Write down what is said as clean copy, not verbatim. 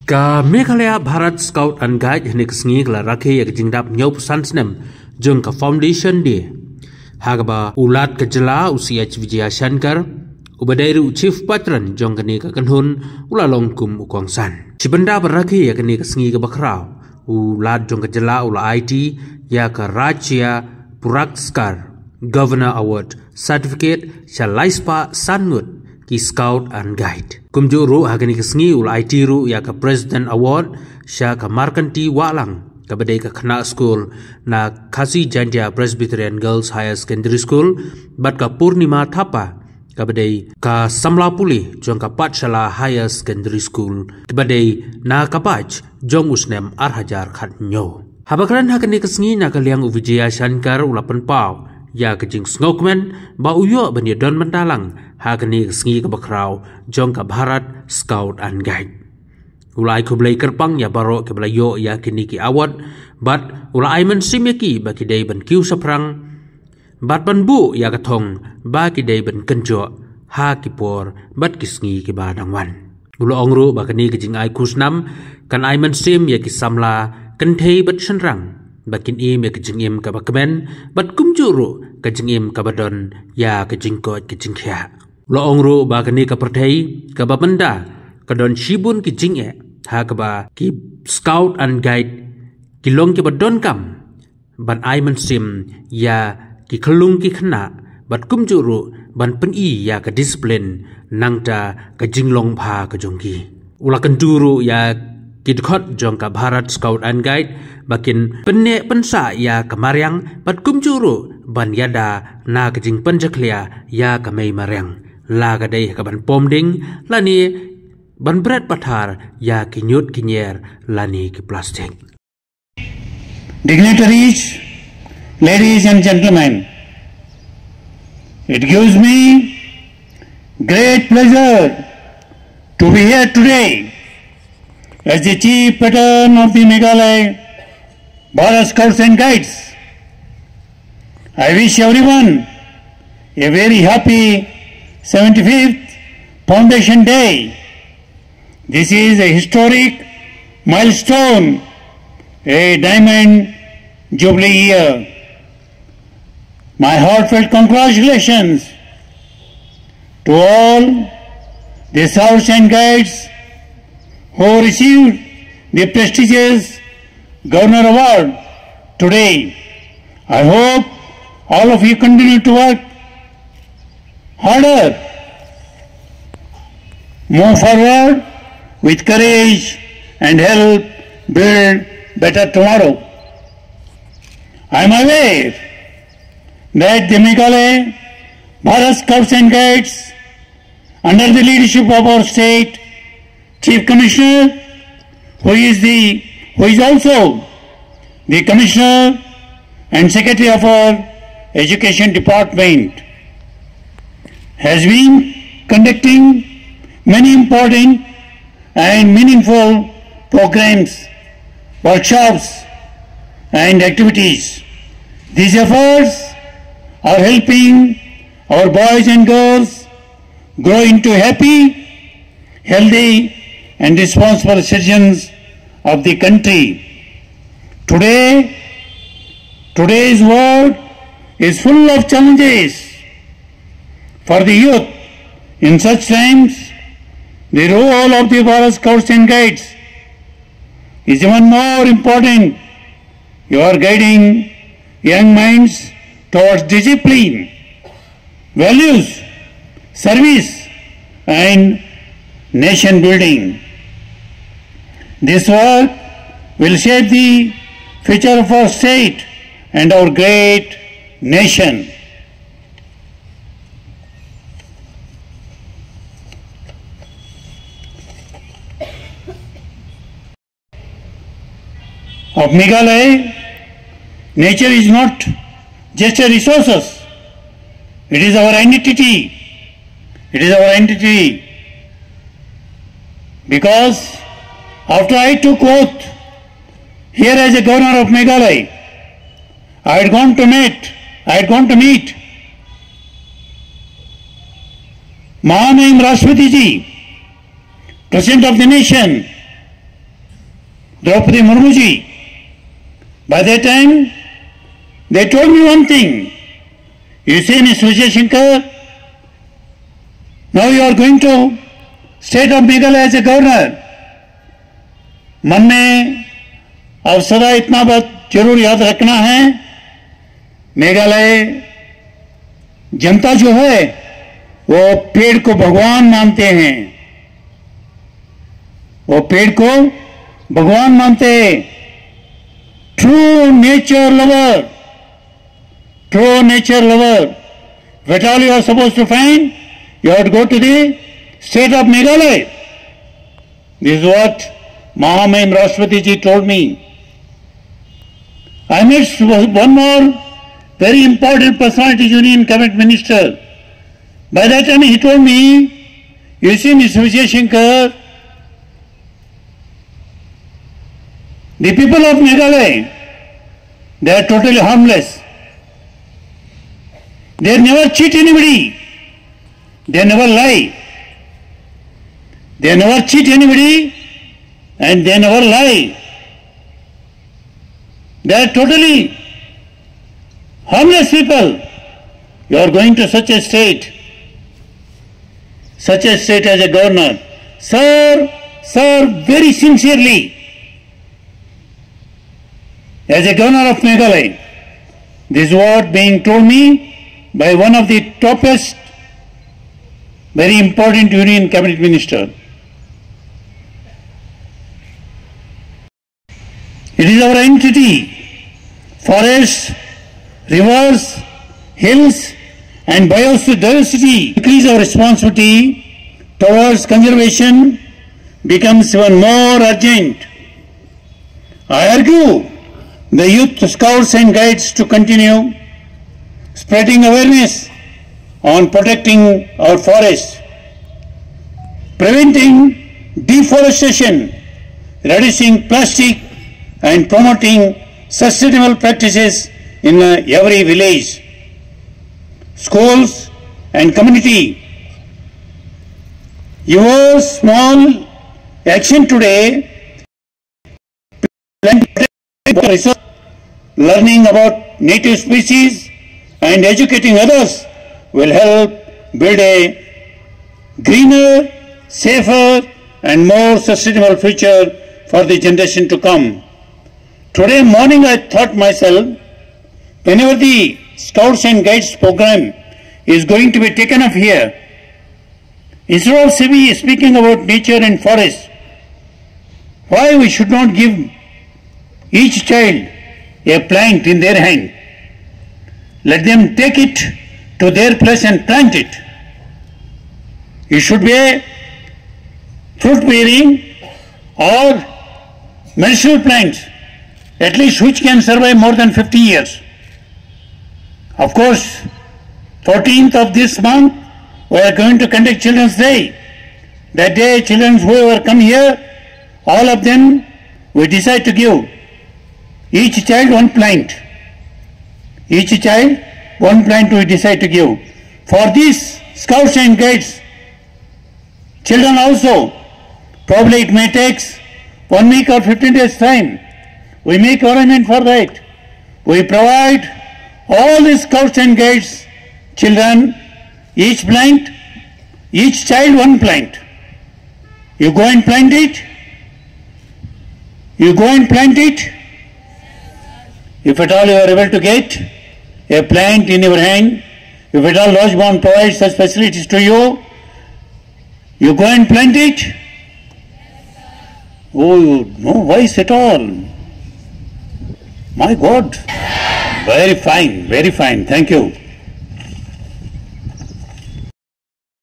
Ka Meghalaya Bharat Scout and Guide hinik sngi la rakhe yak jingdap nyop sansnem jung ka foundation de hagaba ulat kejela UCH Vijaya Shankar ubadairu chief patron jong kani ka kanhun ulalong kum ukongsan chibenda barakhe yak ni ka sngi ka bakrao ulat jong kejela ula IT ya ka Rajya Purakskar Governor Award Certificate Shalaispa Sanmut ki Scout and Guide. Kumjuru hagani kesngi ul IT ru ya ka President Award sha ka Markanti Walang ka badai ka khana school na Khasi Jantia Presbyterian Girls Higher Secondary School bat ka Purnima Thapa ka badai ka Samlapuli jong ka Patshala Higher Secondary School ka badai na kapaj jong usnem Arhajar khat nyo. Habakran hagani kesngi na ka liang Vijaya Shankar ulapan pau ya kejing snokmen ba uyo bani don mendalang hagani sngi ka bakrau jong ka Bharat Scout and Guide ulai kublai kerpang ya baro ke belayo ya kini ki awat bat ulai men simeki ba ki dei ban kiu saprang bat ban bu ya kathong ba ki dei ban kenjo ha ki por bat ki sngi ki ba dangwan ulo ongru ba kini kejing ai kusnam kan ai men sim ya ki samla kan thei bat senrang bakin im ya kejing im ka bakmen bat kumjuru kejing im ka badon ya kejing kot kejing kya lo ongru ba kani ka perthei ka babenda ka don shibun kejing e ha ka ba ki Scout and Guide ki long ki badon kam ban ai man sim ya ki khlung ki khna bat kumjuru ban pen i ya ka discipline nangta ka jinglong pha ka jongki ula kan duru ya kidkhot jong ka Bharat Scout and Guide bakin penne pensa ya kamaryang pat kumjuru ban yada na kajing penjaklia ya kamay maryang la kadai ka ban pomding lani ban bread pathar ya kinyut kinyer lani ki plastic. Dignitaries, ladies and gentlemen, it gives me great pleasure to be here today as the chief patron of the Meghalaya Bharat Scouts and Guides. I wish everyone a very happy 75th Foundation Day. This is a historic milestone, a diamond jubilee year. My heartfelt congratulations to all the Scouts and Guides who received the prestigious Governor Award today. I hope all of you continue to work harder, move forward with courage and help build better tomorrow. I am aware that the Meghalaya Bharat Scouts and Guides under the leadership of our state Chief Commissioner, who is also the Commissioner and Secretary of our Education Department, has been conducting many important and meaningful programs, workshops and activities. These efforts are helping our boys and girls grow into happy, healthy and responsible citizens of the country. Today's world is full of challenges. For the youth, in such times, the role of the Bharat Scouts and Guides is even more important. You are guiding young minds towards discipline, values, service and nation building. This work will shape the future of our state and our great nation. Of Meghalaya, nature is not just a resource, it is our identity. It is our identity. Because after I took oath here as a governor of Meghalaya, I had gone to meet Mahanayam Rashtrapati ji, President of the nation, Draupadi Murmu ji. By that time, they told me one thing. You see, Ms. Vijay Shankar, now you are going to state of Meghalaya as a governor. मन में अब सदा इतना बात जरूर याद रखना है, मेघालय जनता जो है वो पेड़ को भगवान मानते हैं, वो पेड़ को भगवान मानते हैं. True nature lover, true nature lover. What all you are supposed to find? You have to go to the state of Meghalaya. This is what Mahamahim Rashtrapati ji told me. I met one more very important personality, Union Cabinet Minister. By that time he told me, you see, Mr. Vijay Shankar, the people of Meghalaya, they are totally harmless. They never cheat anybody. They never lie. They never cheat anybody and they never lie. They are totally harmless people. You are going to such a state as a governor. Sir, very sincerely, as a governor of Meghalaya, this word being told me by one of the toppest, very important Union Cabinet Minister. It is our entity. Forests, rivers, hills and biodiversity. Increase our responsibility towards conservation becomes even more urgent. I argue the youth scouts and guides to continue spreading awareness on protecting our forests, preventing deforestation, reducing plastic and promoting sustainable practices in every village, schools and community. Your small action today, learning about native species and educating others will help build a greener, safer and more sustainable future for the generation to come. Today morning I thought myself, whenever the Scouts and Guides program is going to be taken up here, instead of speaking about nature and forest, why we should not give each child a plant in their hand? Let them take it to their place and plant it. It should be a fruit-bearing or medicinal plant, at least which can survive more than 50 years. Of course, 14th of this month, we are going to conduct Children's Day. That day, children whoever come here, all of them, we decide to give each child one plant. Each child, one plant we decide to give. For these Scouts and Guides, children also, probably it may take 1 week or 15 days time. We make arrangement for that. We provide all the Scouts and Guides children each plant, each child one plant. You go and plant it. You go and plant it. If at all you are able to get a plant in your hand, if at all Lodge Bond provides such facilities to you, you go and plant it. Oh, no voice at all. My God. Very fine, thank you.